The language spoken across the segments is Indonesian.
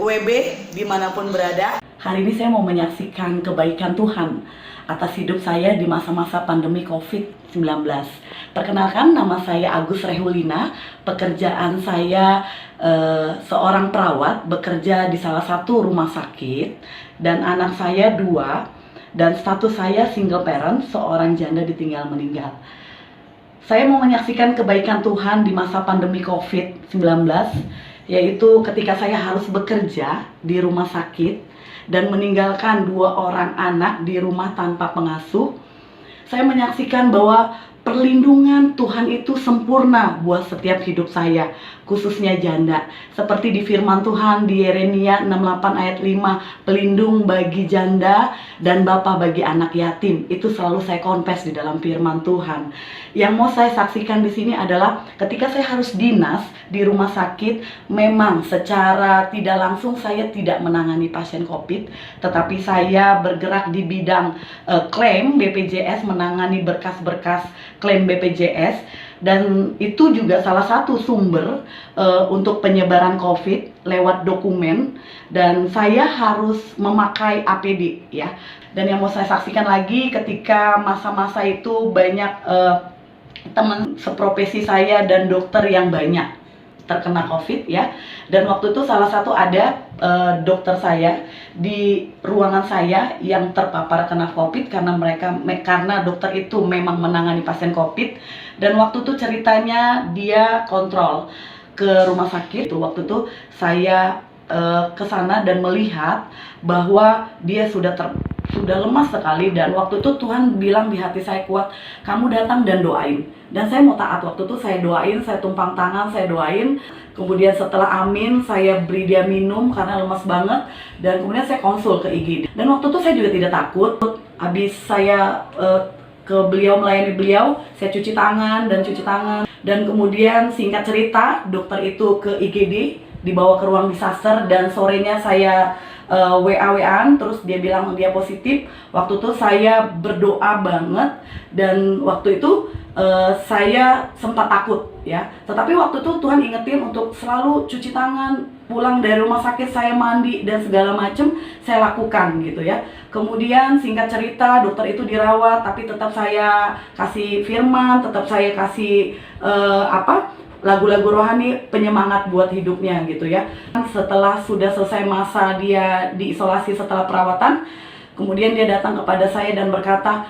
WB dimanapun berada. Hari ini saya mau menyaksikan kebaikan Tuhan atas hidup saya di masa-masa pandemi COVID-19. Perkenalkan, nama saya Agus Rehulina. Pekerjaan saya seorang perawat, bekerja di salah satu rumah sakit. Dan anak saya 2. Dan status saya single parent, seorang janda ditinggal meninggal. Saya mau menyaksikan kebaikan Tuhan di masa pandemi COVID-19, yaitu ketika saya harus bekerja di rumah sakit dan meninggalkan 2 orang anak di rumah tanpa pengasuh. Saya menyaksikan bahwa perlindungan Tuhan itu sempurna buat setiap hidup saya, khususnya janda. Seperti di firman Tuhan di Yeremia 68 ayat 5, pelindung bagi janda dan bapa bagi anak yatim. Itu selalu saya confess di dalam firman Tuhan. Yang mau saya saksikan di sini adalah ketika saya harus dinas di rumah sakit, memang secara tidak langsung saya tidak menangani pasien COVID, tetapi saya bergerak di bidang klaim BPJS, menangani berkas-berkas klaim BPJS, dan itu juga salah satu sumber untuk penyebaran COVID lewat dokumen, dan saya harus memakai APD ya. Dan yang mau saya saksikan lagi, ketika masa-masa itu banyak teman seprofesi saya dan dokter yang banyak terkena COVID ya. Dan waktu itu salah satu ada dokter saya di ruangan saya yang terpapar kena COVID karena dokter itu memang menangani pasien COVID. Dan waktu itu ceritanya dia kontrol ke rumah sakit. Waktu itu saya ke sana dan melihat bahwa dia sudah lemas sekali, dan waktu itu Tuhan bilang di hati saya kuat, kamu datang dan doain. Dan saya mau taat. Waktu itu saya doain, saya tumpang tangan, saya doain. Kemudian setelah amin, saya beri dia minum karena lemas banget. Dan kemudian saya konsul ke IGD. Dan waktu itu saya juga tidak takut. Habis saya ke beliau, melayani beliau, saya cuci tangan. Dan kemudian singkat cerita, dokter itu ke IGD, dibawa ke ruang disaster, dan sorenya saya WA-WAan, terus dia bilang dia positif. Waktu itu saya berdoa banget, dan waktu itu saya sempat takut ya. Tetapi waktu itu Tuhan ingetin untuk selalu cuci tangan, pulang dari rumah sakit saya mandi dan segala macam saya lakukan gitu ya. Kemudian singkat cerita dokter itu dirawat, tapi tetap saya kasih firman, tetap saya kasih lagu-lagu rohani penyemangat buat hidupnya gitu ya. Setelah sudah selesai masa dia diisolasi setelah perawatan, kemudian dia datang kepada saya dan berkata,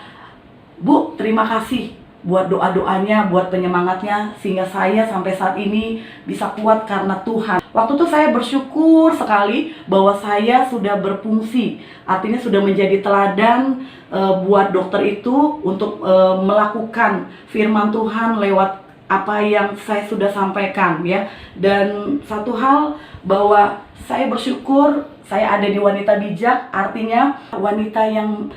"Bu, terima kasih buat doa-doanya, buat penyemangatnya, sehingga saya sampai saat ini bisa kuat karena Tuhan." Waktu itu saya bersyukur sekali bahwa saya sudah berfungsi, artinya sudah menjadi teladan buat dokter itu untuk melakukan firman Tuhan lewat apa yang saya sudah sampaikan ya. Dan satu hal, bahwa saya bersyukur saya ada di Wanita Bijak, artinya wanita yang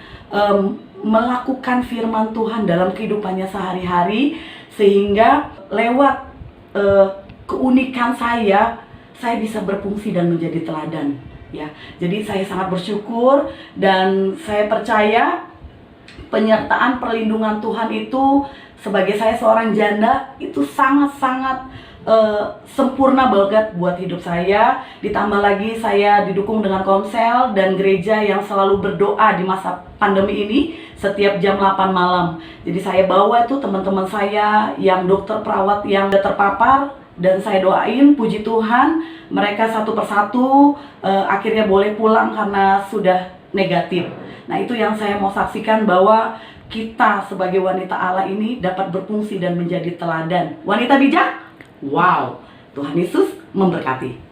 melakukan firman Tuhan dalam kehidupannya sehari-hari, sehingga lewat keunikan saya bisa berfungsi dan menjadi teladan ya. Jadi saya sangat bersyukur, dan saya percaya penyertaan perlindungan Tuhan itu sebagai saya seorang janda itu sangat-sangat sempurna banget buat hidup saya. Ditambah lagi saya didukung dengan konsel dan gereja yang selalu berdoa di masa pandemi ini setiap jam 8 malam. Jadi saya bawa itu teman-teman saya yang dokter perawat yang terpapar, dan saya doain, puji Tuhan, mereka satu persatu akhirnya boleh pulang karena sudah negatif. Nah, itu yang saya mau saksikan, bahwa kita sebagai wanita Allah ini dapat berfungsi dan menjadi teladan. Wanita bijak? Wow, Tuhan Yesus memberkati.